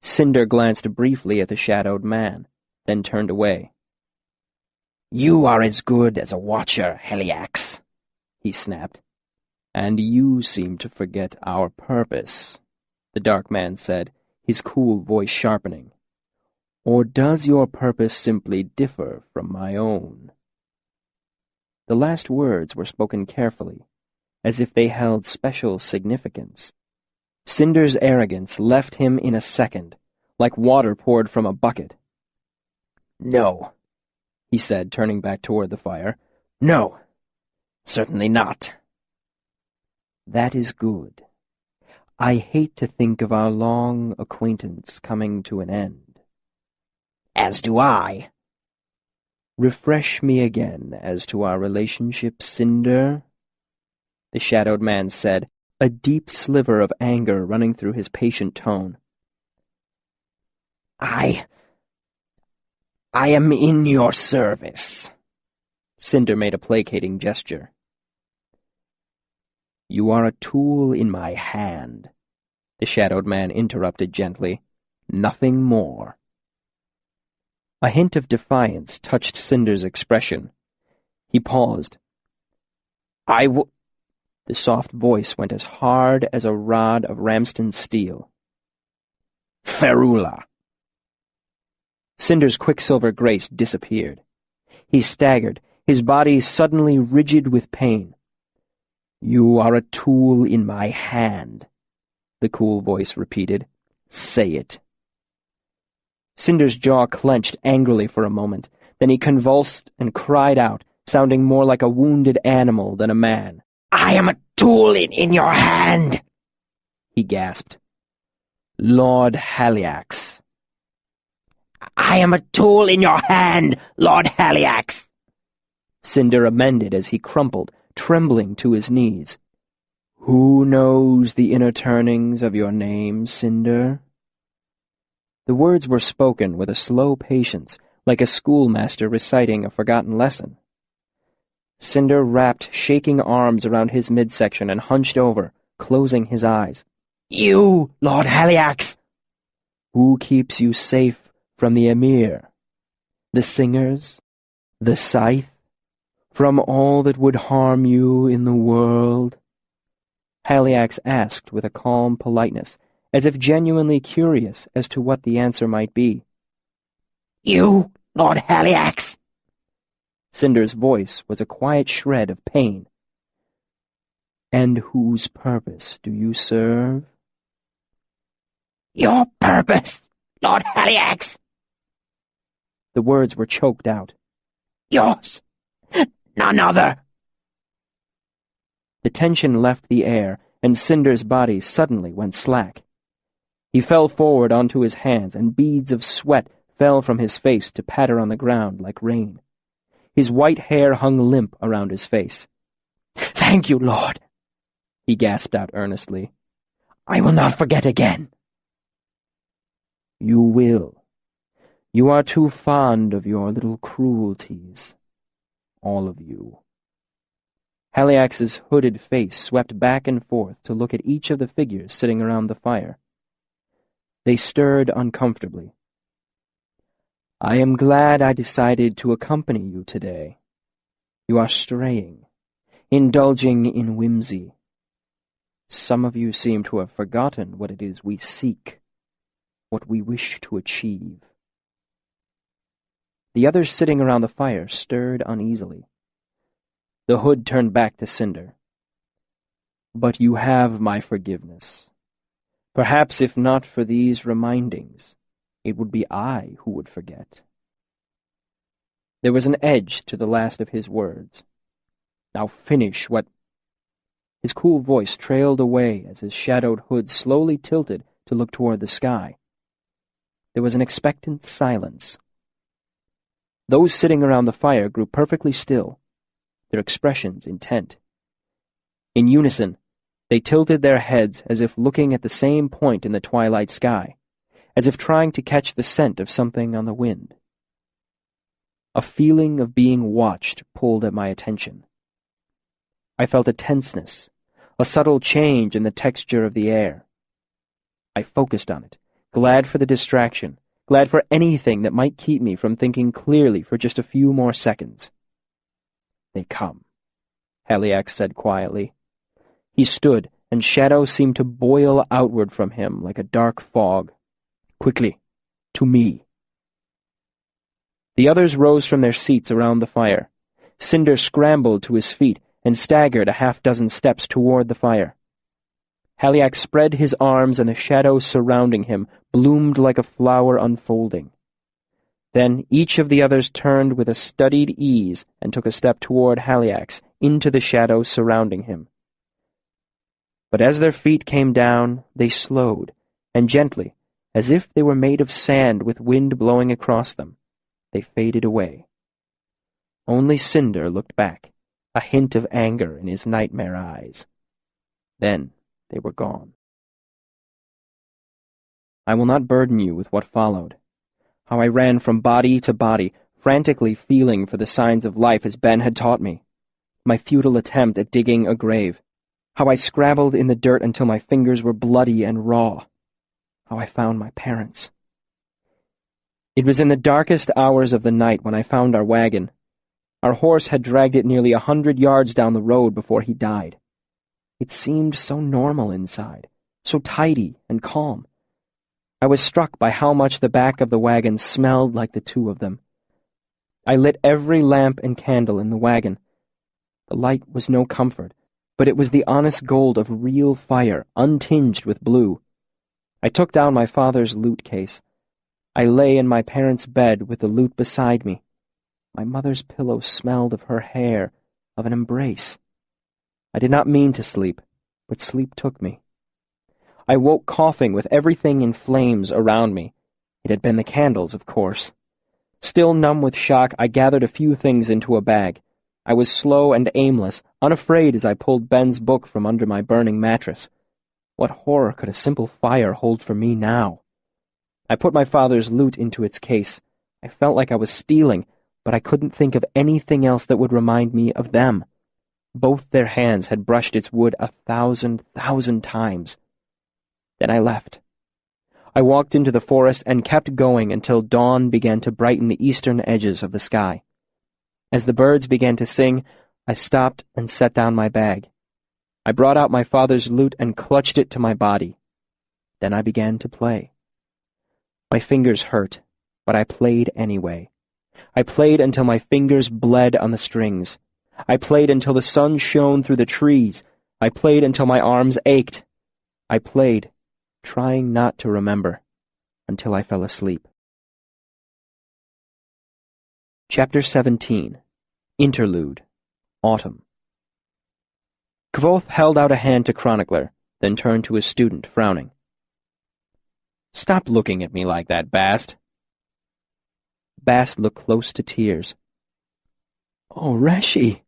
Cinder glanced briefly at the shadowed man, then turned away. "You are as good as a watcher, Heliax," he snapped. "And you seem to forget our purpose," the dark man said, his cool voice sharpening. "Or does your purpose simply differ from my own?" The last words were spoken carefully, as if they held special significance. Cinder's arrogance left him in a second, like water poured from a bucket. "No," he said, turning back toward the fire. "No, certainly not." "That is good. I hate to think of our long acquaintance coming to an end." "As do I." "Refresh me again as to our relationship, Cinder," the shadowed man said, a deep sliver of anger running through his patient tone. I am in your service." Cinder made a placating gesture. "You are a tool in my hand," the shadowed man interrupted gently. "Nothing more." A hint of defiance touched Cinder's expression. He paused. The soft voice went as hard as a rod of Ramston steel. "Ferula." Cinder's quicksilver grace disappeared. He staggered, his body suddenly rigid with pain. "You are a tool in my hand," the cool voice repeated. "Say it." Cinder's jaw clenched angrily for a moment. Then he convulsed and cried out, sounding more like a wounded animal than a man. "I am a tool in your hand," he gasped. "Lord Haliax." "I am a tool in your hand, Lord Haliax," Cinder amended as he crumpled, trembling to his knees. "Who knows the inner turnings of your name, Cinder?" The words were spoken with a slow patience, like a schoolmaster reciting a forgotten lesson. Cinder wrapped shaking arms around his midsection and hunched over, closing his eyes. "You, Lord Haliax!" "Who keeps you safe from the Emir? The singers? The scythe? from all that would harm you in the world? Haliax asked with a calm politeness, as if genuinely curious as to what the answer might be. You, Lord Haliax! Cinder's voice was a quiet shred of pain. And whose purpose do you serve? Your purpose, Lord Haliax! The words were choked out. Yours, none other. The tension left the air, and Cinder's body suddenly went slack. He fell forward onto his hands, and beads of sweat fell from his face to patter on the ground like rain. His white hair hung limp around his face. Thank you, Lord, he gasped out earnestly. I will not forget again. You will. You are too fond of your little cruelties. All of you. Haliax's hooded face swept back and forth to look at each of the figures sitting around the fire. They stirred uncomfortably. I am glad I decided to accompany you today. You are straying, indulging in whimsy. Some of you seem to have forgotten what it is we seek, what we wish to achieve. The others sitting around the fire stirred uneasily. The hood turned back to Cinder. But you have my forgiveness. Perhaps if not for these remindings, it would be I who would forget. There was an edge to the last of his words. Now finish what... His cool voice trailed away as his shadowed hood slowly tilted to look toward the sky. There was an expectant silence. Those sitting around the fire grew perfectly still, their expressions intent. In unison, they tilted their heads as if looking at the same point in the twilight sky, as if trying to catch the scent of something on the wind. A feeling of being watched pulled at my attention. I felt a tenseness, a subtle change in the texture of the air. I focused on it, glad for the distraction, glad for anything that might keep me from thinking clearly for just a few more seconds. They come, Haliax said quietly. He stood, and shadows seemed to boil outward from him like a dark fog. Quickly, to me. The others rose from their seats around the fire. Cinder scrambled to his feet and staggered a half-dozen steps toward the fire. Haliax spread his arms, and the shadows surrounding him bloomed like a flower unfolding. Then each of the others turned with a studied ease and took a step toward Haliax, into the shadows surrounding him. But as their feet came down, they slowed, and gently, as if they were made of sand with wind blowing across them, they faded away. Only Cinder looked back, a hint of anger in his nightmare eyes. Then they were gone. I will not burden you with what followed. How I ran from body to body, frantically feeling for the signs of life as Ben had taught me. My futile attempt at digging a grave. How I scrabbled in the dirt until my fingers were bloody and raw. How I found my parents. It was in the darkest hours of the night when I found our wagon. Our horse had dragged it nearly 100 yards down the road before he died. It seemed so normal inside, so tidy and calm. I was struck by how much the back of the wagon smelled like the two of them. I lit every lamp and candle in the wagon. The light was no comfort, but it was the honest gold of real fire, untinged with blue. I took down my father's loot case. I lay in my parents' bed with the loot beside me. My mother's pillow smelled of her hair, of an embrace. I did not mean to sleep, but sleep took me. I woke coughing with everything in flames around me. It had been the candles, of course. Still numb with shock, I gathered a few things into a bag. I was slow and aimless, unafraid as I pulled Ben's book from under my burning mattress. What horror could a simple fire hold for me now? I put my father's loot into its case. I felt like I was stealing, but I couldn't think of anything else that would remind me of them. Both their hands had brushed its wood 1,000 times. Then I left. I walked into the forest and kept going until dawn began to brighten the eastern edges of the sky. As the birds began to sing, I stopped and set down my bag. I brought out my father's lute and clutched it to my body. Then I began to play. My fingers hurt, but I played anyway. I played until my fingers bled on the strings. I played until the sun shone through the trees. I played until my arms ached. I played, trying not to remember, until I fell asleep. Chapter 17. Interlude. Autumn. Kvothe held out a hand to Chronicler, then turned to his student, frowning. "Stop looking at me like that, Bast." Bast looked close to tears. "Oh, Reshi,"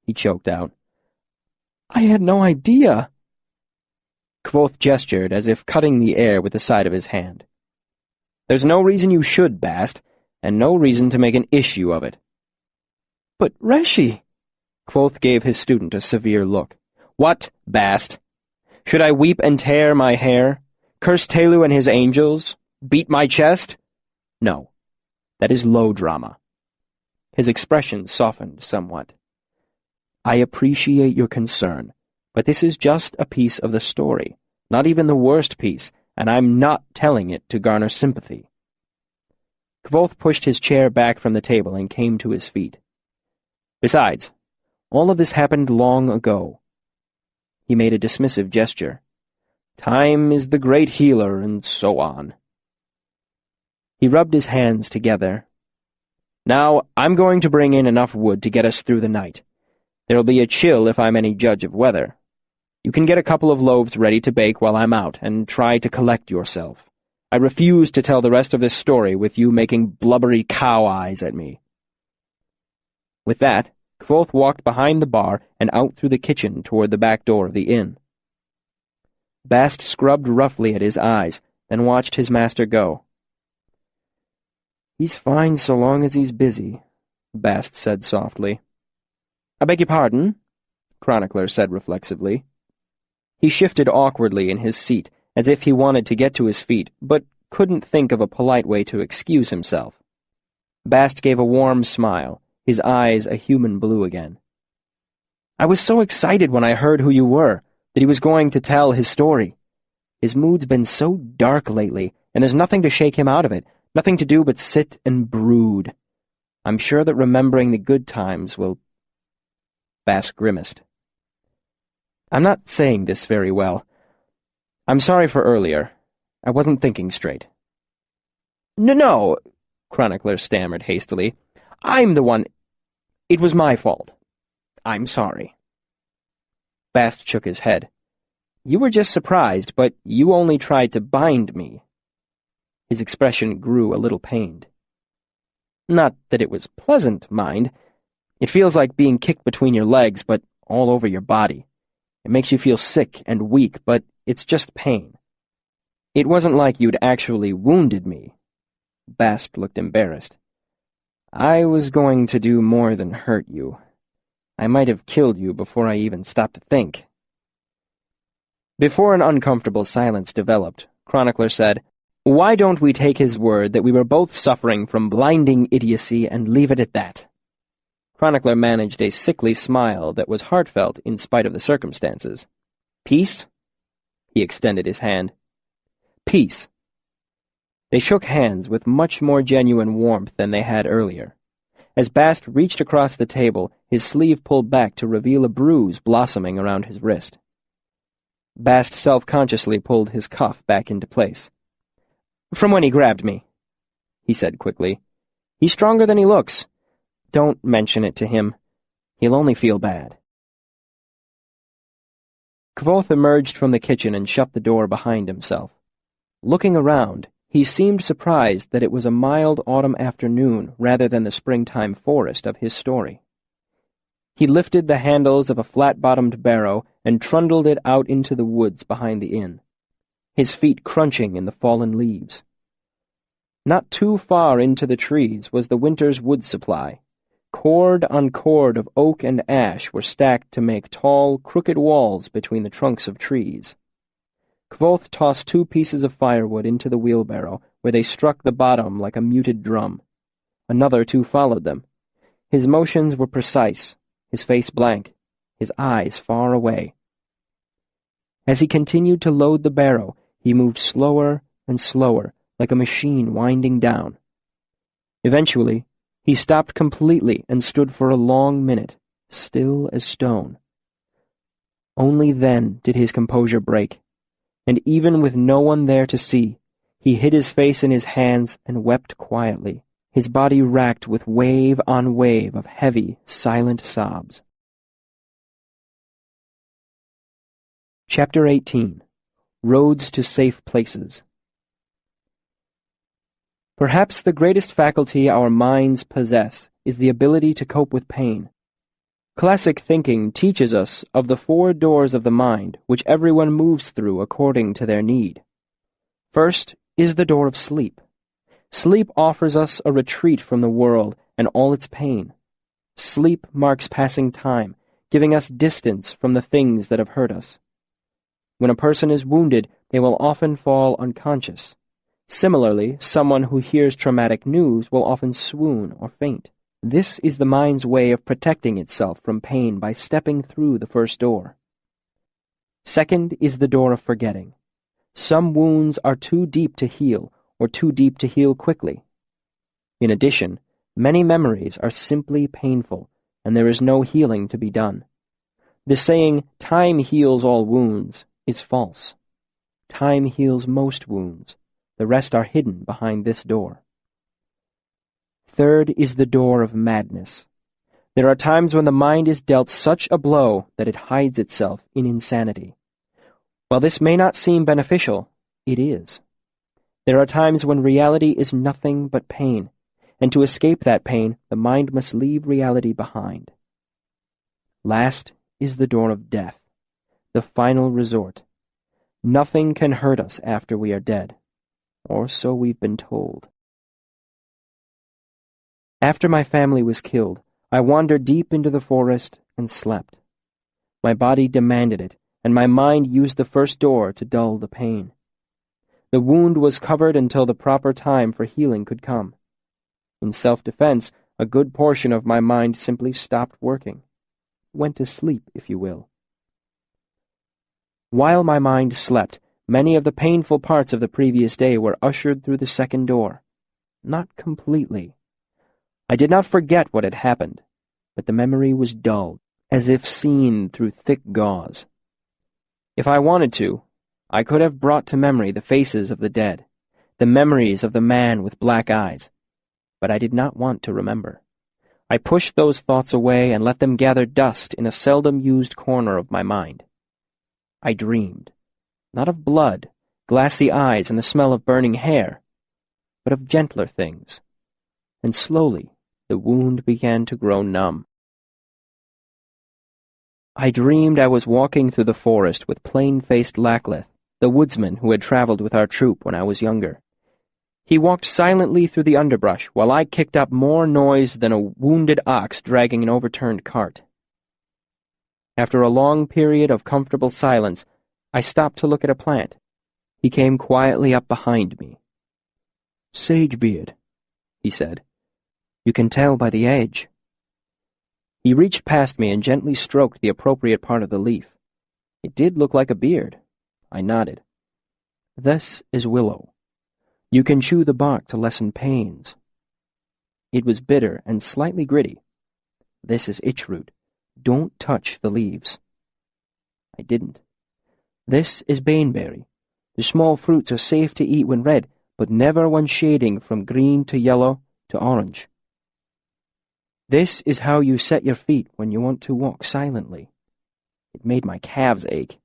he choked out. "I had no idea." Kvothe gestured as if cutting the air with the side of his hand. "There's no reason you should, Bast, and no reason to make an issue of it." "But Reshi—" Kvothe gave his student a severe look. "What, Bast? Should I weep and tear my hair, curse Telu and his angels, beat my chest? No, that is low drama." His expression softened somewhat. "I appreciate your concern, but this is just a piece of the story, not even the worst piece, and I'm not telling it to garner sympathy." Kvothe pushed his chair back from the table and came to his feet. "Besides, all of this happened long ago." He made a dismissive gesture. "Time is the great healer, and so on." He rubbed his hands together. "Now, I'm going to bring in enough wood to get us through the night. There'll be a chill if I'm any judge of weather. You can get a couple of loaves ready to bake while I'm out, and try to collect yourself. I refuse to tell the rest of this story with you making blubbery cow eyes at me." With that, Kvothe walked behind the bar and out through the kitchen toward the back door of the inn. Bast scrubbed roughly at his eyes, then watched his master go. "He's fine so long as he's busy," Bast said softly. "I beg your pardon?" Chronicler said reflexively. He shifted awkwardly in his seat, as if he wanted to get to his feet, but couldn't think of a polite way to excuse himself. Bast gave a warm smile, his eyes a human blue again. "I was so excited when I heard who you were, that he was going to tell his story. His mood's been so dark lately, and there's nothing to shake him out of it, nothing to do but sit and brood. I'm sure that remembering the good times will—" Bast grimaced. "I'm not saying this very well. I'm sorry for earlier. I wasn't thinking straight." No, Chronicler stammered hastily. "I'm the one. It was my fault. I'm sorry." Bast shook his head. "You were just surprised, but you only tried to bind me." His expression grew a little pained. "Not that it was pleasant, mind. It feels like being kicked between your legs, but all over your body. It makes you feel sick and weak, but it's just pain. It wasn't like you'd actually wounded me." Bast looked embarrassed. "I was going to do more than hurt you. I might have killed you before I even stopped to think." Before an uncomfortable silence developed, Chronicler said, "Why don't we take his word that we were both suffering from blinding idiocy and leave it at that?" Chronicler managed a sickly smile that was heartfelt in spite of the circumstances. "Peace?" He extended his hand. "Peace." They shook hands with much more genuine warmth than they had earlier. As Bast reached across the table, his sleeve pulled back to reveal a bruise blossoming around his wrist. Bast self-consciously pulled his cuff back into place. "From when he grabbed me," he said quickly. "He's stronger than he looks. Don't mention it to him. He'll only feel bad." Kvothe emerged from the kitchen and shut the door behind himself. Looking around, he seemed surprised that it was a mild autumn afternoon rather than the springtime forest of his story. He lifted the handles of a flat-bottomed barrow and trundled it out into the woods behind the inn, his feet crunching in the fallen leaves. Not too far into the trees was the winter's wood supply. Cord on cord of oak and ash were stacked to make tall, crooked walls between the trunks of trees. Kvothe tossed 2 pieces of firewood into the wheelbarrow, where they struck the bottom like a muted drum. Another 2 followed them. His motions were precise, his face blank, his eyes far away. As he continued to load the barrow, he moved slower and slower, like a machine winding down. Eventually, he stopped completely and stood for a long minute, still as stone. Only then did his composure break, and even with no one there to see, he hid his face in his hands and wept quietly, his body racked with wave on wave of heavy, silent sobs. Chapter 18. Roads to Safe Places. Perhaps the greatest faculty our minds possess is the ability to cope with pain. Classic thinking teaches us of the 4 doors of the mind which everyone moves through according to their need. First is the door of sleep. Sleep offers us a retreat from the world and all its pain. Sleep marks passing time, giving us distance from the things that have hurt us. When a person is wounded, they will often fall unconscious. Similarly, someone who hears traumatic news will often swoon or faint. This is the mind's way of protecting itself from pain by stepping through the first door. Second is the door of forgetting. Some wounds are too deep to heal, or too deep to heal quickly. In addition, many memories are simply painful, and there is no healing to be done. The saying, "Time heals all wounds," is false. Time heals most wounds. The rest are hidden behind this door. Third is the door of madness. There are times when the mind is dealt such a blow that it hides itself in insanity. While this may not seem beneficial, it is. There are times when reality is nothing but pain, and to escape that pain, the mind must leave reality behind. Last is the door of death, the final resort. Nothing can hurt us after we are dead, or so we've been told. After my family was killed, I wandered deep into the forest and slept. My body demanded it, and my mind used the first door to dull the pain. The wound was covered until the proper time for healing could come. In self-defense, a good portion of my mind simply stopped working. Went to sleep, if you will. While my mind slept, many of the painful parts of the previous day were ushered through the second door. Not completely. I did not forget what had happened, but the memory was dulled, as if seen through thick gauze. If I wanted to, I could have brought to memory the faces of the dead, the memories of the man with black eyes, but I did not want to remember. I pushed those thoughts away and let them gather dust in a seldom-used corner of my mind. I dreamed, not of blood, glassy eyes, and the smell of burning hair, but of gentler things, and slowly the wound began to grow numb. I dreamed I was walking through the forest with plain-faced Lackleth, the woodsman who had traveled with our troop when I was younger. He walked silently through the underbrush while I kicked up more noise than a wounded ox dragging an overturned cart. After a long period of comfortable silence, I stopped to look at a plant. He came quietly up behind me. "Sagebeard," he said. "You can tell by the edge." He reached past me and gently stroked the appropriate part of the leaf. It did look like a beard. I nodded. "This is willow. You can chew the bark to lessen pains." It was bitter and slightly gritty. "This is itchroot. Don't touch the leaves." I didn't. "This is baneberry. The small fruits are safe to eat when red, but never when shading from green to yellow to orange. This is how you set your feet when you want to walk silently." It made my calves ache.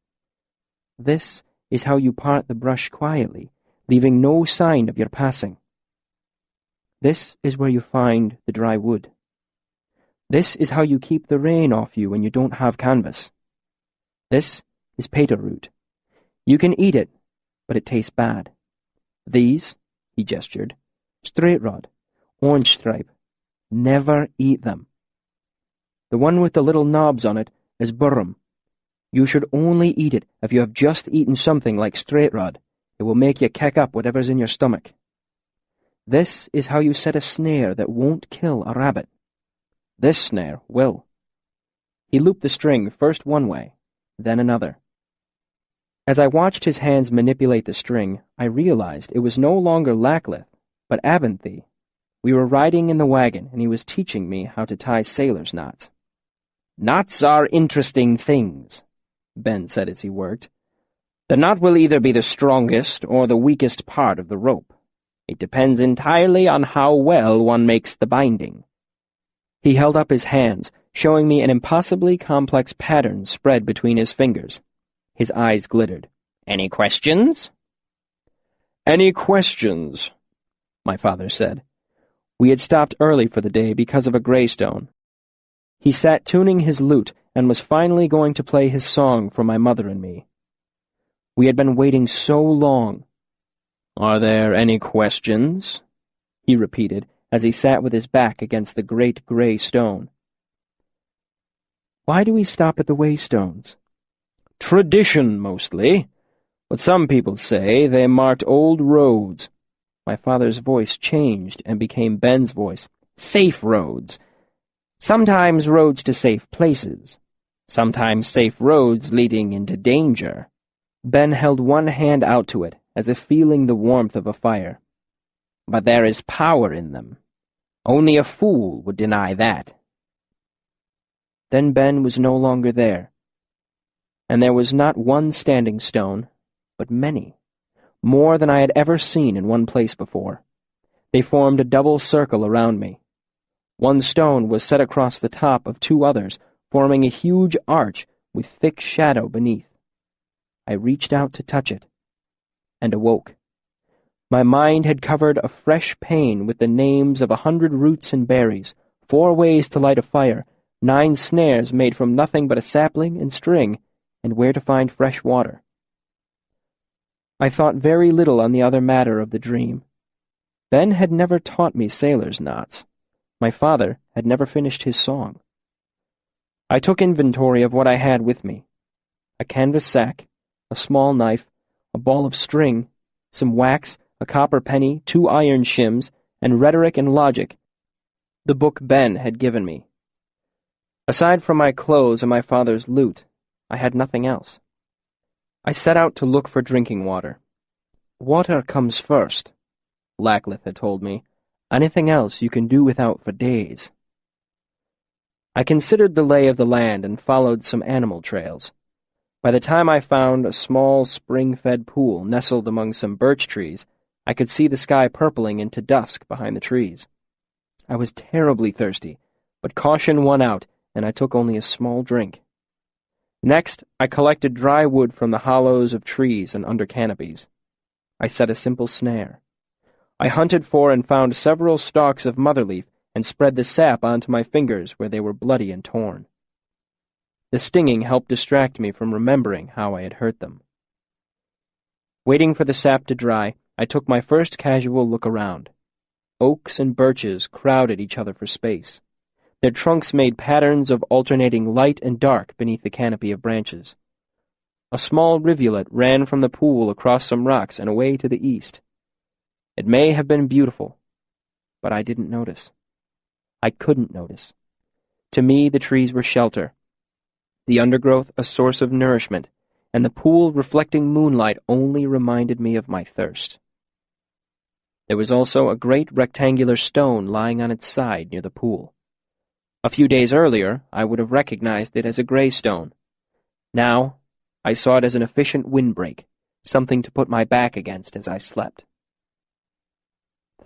"This is how you part the brush quietly, leaving no sign of your passing. This is where you find the dry wood. This is how you keep the rain off you when you don't have canvas. This is pater root. You can eat it, but it tastes bad. These," he gestured, "straight rod, orange stripe. Never eat them. The one with the little knobs on it is burrum. You should only eat it if you have just eaten something like straight rod. It will make you kick up whatever's in your stomach. This is how you set a snare that won't kill a rabbit. This snare will." He looped the string first one way, then another. As I watched his hands manipulate the string, I realized it was no longer Lackleth, but Abinthy. We were riding in the wagon, and he was teaching me how to tie sailor's knots. "Knots are interesting things," Ben said as he worked. "The knot will either be the strongest or the weakest part of the rope. It depends entirely on how well one makes the binding." He held up his hands, showing me an impossibly complex pattern spread between his fingers. His eyes glittered. "Any questions?" "Any questions?" my father said. We had stopped early for the day because of a greystone. He sat tuning his lute and was finally going to play his song for my mother and me. We had been waiting so long. "Are there any questions?" he repeated as he sat with his back against the great gray stone. "Why do we stop at the waystones?" "Tradition, mostly. But some people say they marked old roads." My father's voice changed and became Ben's voice. "Safe roads. Sometimes roads to safe places. Sometimes safe roads leading into danger." Ben held one hand out to it, as if feeling the warmth of a fire. "But there is power in them. Only a fool would deny that." Then Ben was no longer there, and there was not one standing stone, but many, more than I had ever seen in one place before. They formed a double circle around me. One stone was set across the top of two others, forming a huge arch with thick shadow beneath. I reached out to touch it, and awoke. My mind had covered a fresh pane with the names of 100 roots and berries, 4 ways to light a fire, 9 snares made from nothing but a sapling and string, and where to find fresh water. I thought very little on the other matter of the dream. Ben had never taught me sailor's knots. My father had never finished his song. I took inventory of what I had with me: a canvas sack, a small knife, a ball of string, some wax, a copper penny, 2 iron shims, and Rhetoric and Logic, the book Ben had given me. Aside from my clothes and my father's lute, I had nothing else. I set out to look for drinking water. "Water comes first," Lackleth had told me. "Anything else you can do without for days." I considered the lay of the land and followed some animal trails. By the time I found a small spring-fed pool nestled among some birch trees, I could see the sky purpling into dusk behind the trees. I was terribly thirsty, but caution won out, and I took only a small drink. Next, I collected dry wood from the hollows of trees and under canopies. I set a simple snare. I hunted for and found several stalks of motherleaf and spread the sap onto my fingers where they were bloody and torn. The stinging helped distract me from remembering how I had hurt them. Waiting for the sap to dry, I took my first casual look around. Oaks and birches crowded each other for space. Their trunks made patterns of alternating light and dark beneath the canopy of branches. A small rivulet ran from the pool across some rocks and away to the east. It may have been beautiful, but I didn't notice. I couldn't notice. To me, the trees were shelter, the undergrowth a source of nourishment, and the pool reflecting moonlight only reminded me of my thirst. There was also a great rectangular stone lying on its side near the pool. A few days earlier, I would have recognized it as a gray stone. Now, I saw it as an efficient windbreak, something to put my back against as I slept.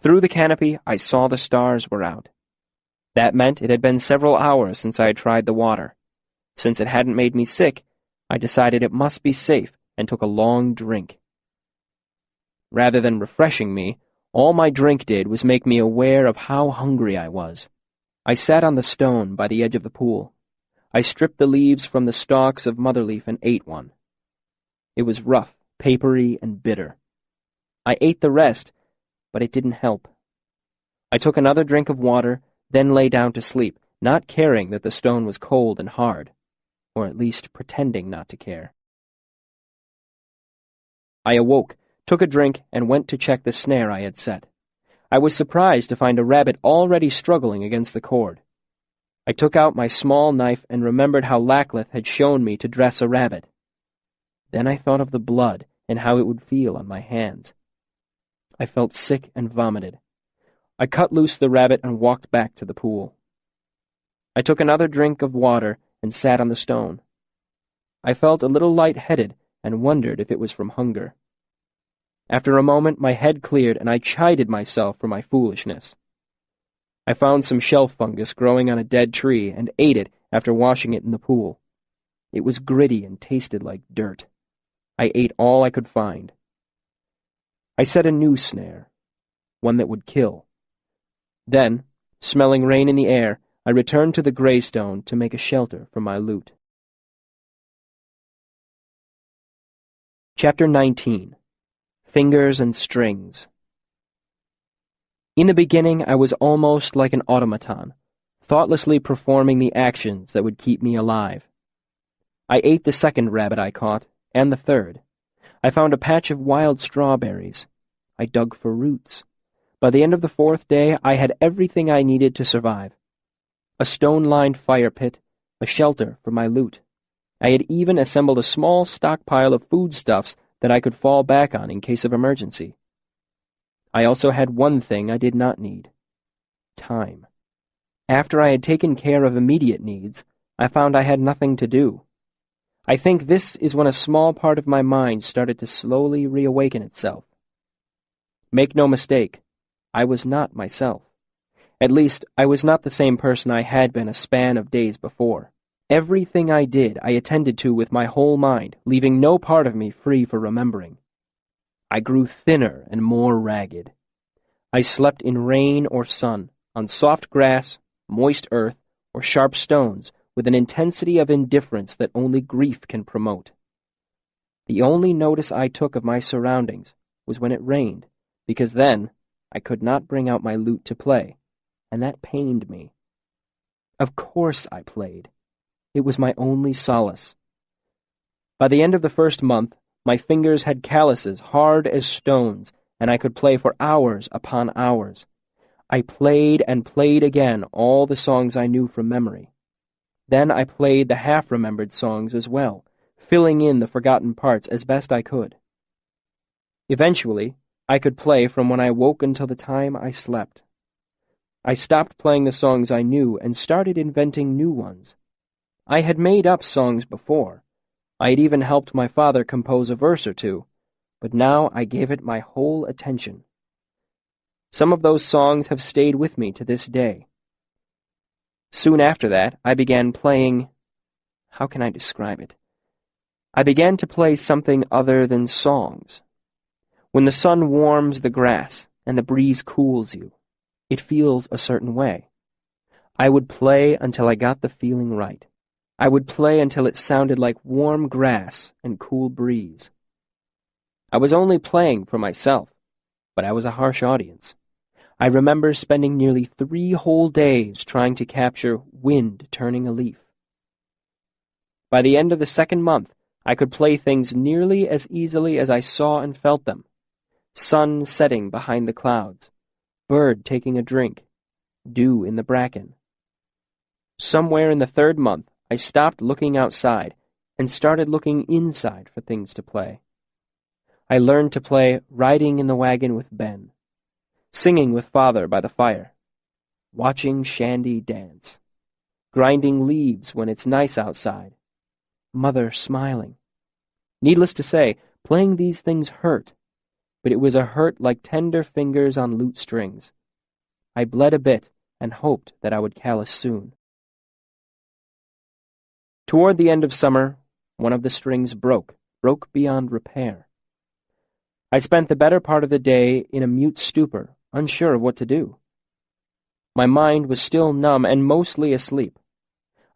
Through the canopy, I saw the stars were out. That meant it had been several hours since I had tried the water. Since it hadn't made me sick, I decided it must be safe and took a long drink. Rather than refreshing me, all my drink did was make me aware of how hungry I was. I sat on the stone by the edge of the pool. I stripped the leaves from the stalks of motherleaf and ate one. It was rough, papery, and bitter. I ate the rest, but it didn't help. I took another drink of water, then lay down to sleep, not caring that the stone was cold and hard, or at least pretending not to care. I awoke, took a drink, and went to check the snare I had set. I was surprised to find a rabbit already struggling against the cord. I took out my small knife and remembered how Lackleth had shown me to dress a rabbit. Then I thought of the blood and how it would feel on my hands. I felt sick and vomited. I cut loose the rabbit and walked back to the pool. I took another drink of water and sat on the stone. I felt a little light-headed and wondered if it was from hunger. After a moment, my head cleared and I chided myself for my foolishness. I found some shelf fungus growing on a dead tree and ate it after washing it in the pool. It was gritty and tasted like dirt. I ate all I could find. I set a new snare, one that would kill. Then, smelling rain in the air, I returned to the greystone to make a shelter for my loot. Chapter 19. Fingers and Strings. In the beginning, I was almost like an automaton, thoughtlessly performing the actions that would keep me alive. I ate the second rabbit I caught, and the third. I found a patch of wild strawberries. I dug for roots. By the end of the fourth day, I had everything I needed to survive. A stone-lined fire pit, a shelter for my loot. I had even assembled a small stockpile of foodstuffs that I could fall back on in case of emergency. I also had one thing I did not need: time. After I had taken care of immediate needs, I found I had nothing to do. I think this is when a small part of my mind started to slowly reawaken itself. Make no mistake, I was not myself. At least, I was not the same person I had been a span of days before. Everything I did, I attended to with my whole mind, leaving no part of me free for remembering. I grew thinner and more ragged. I slept in rain or sun, on soft grass, moist earth, or sharp stones, with an intensity of indifference that only grief can promote. The only notice I took of my surroundings was when it rained, because then I could not bring out my lute to play, and that pained me. Of course I played. It was my only solace. By the end of the first month, my fingers had calluses hard as stones, and I could play for hours upon hours. I played and played again all the songs I knew from memory. Then I played the half-remembered songs as well, filling in the forgotten parts as best I could. Eventually, I could play from when I woke until the time I slept. I stopped playing the songs I knew and started inventing new ones. I had made up songs before. I had even helped my father compose a verse or two, but now I gave it my whole attention. Some of those songs have stayed with me to this day. Soon after that, I began playing... How can I describe it? I began to play something other than songs. When the sun warms the grass and the breeze cools you, it feels a certain way. I would play until I got the feeling right. I would play until it sounded like warm grass and cool breeze. I was only playing for myself, but I was a harsh audience. I remember spending nearly 3 whole days trying to capture wind turning a leaf. By the end of the second month, I could play things nearly as easily as I saw and felt them. Sun setting behind the clouds, bird taking a drink, dew in the bracken. Somewhere in the third month, I stopped looking outside and started looking inside for things to play. I learned to play Riding in the Wagon with Ben, singing with Father by the fire, watching Shandy dance, grinding leaves when it's nice outside, Mother smiling. Needless to say, playing these things hurt, but it was a hurt like tender fingers on lute strings. I bled a bit and hoped that I would callous soon. Toward the end of summer, one of the strings broke beyond repair. I spent the better part of the day in a mute stupor, unsure of what to do. My mind was still numb and mostly asleep.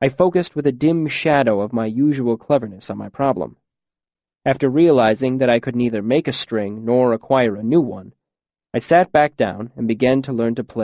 I focused with a dim shadow of my usual cleverness on my problem. After realizing that I could neither make a string nor acquire a new one, I sat back down and began to learn to play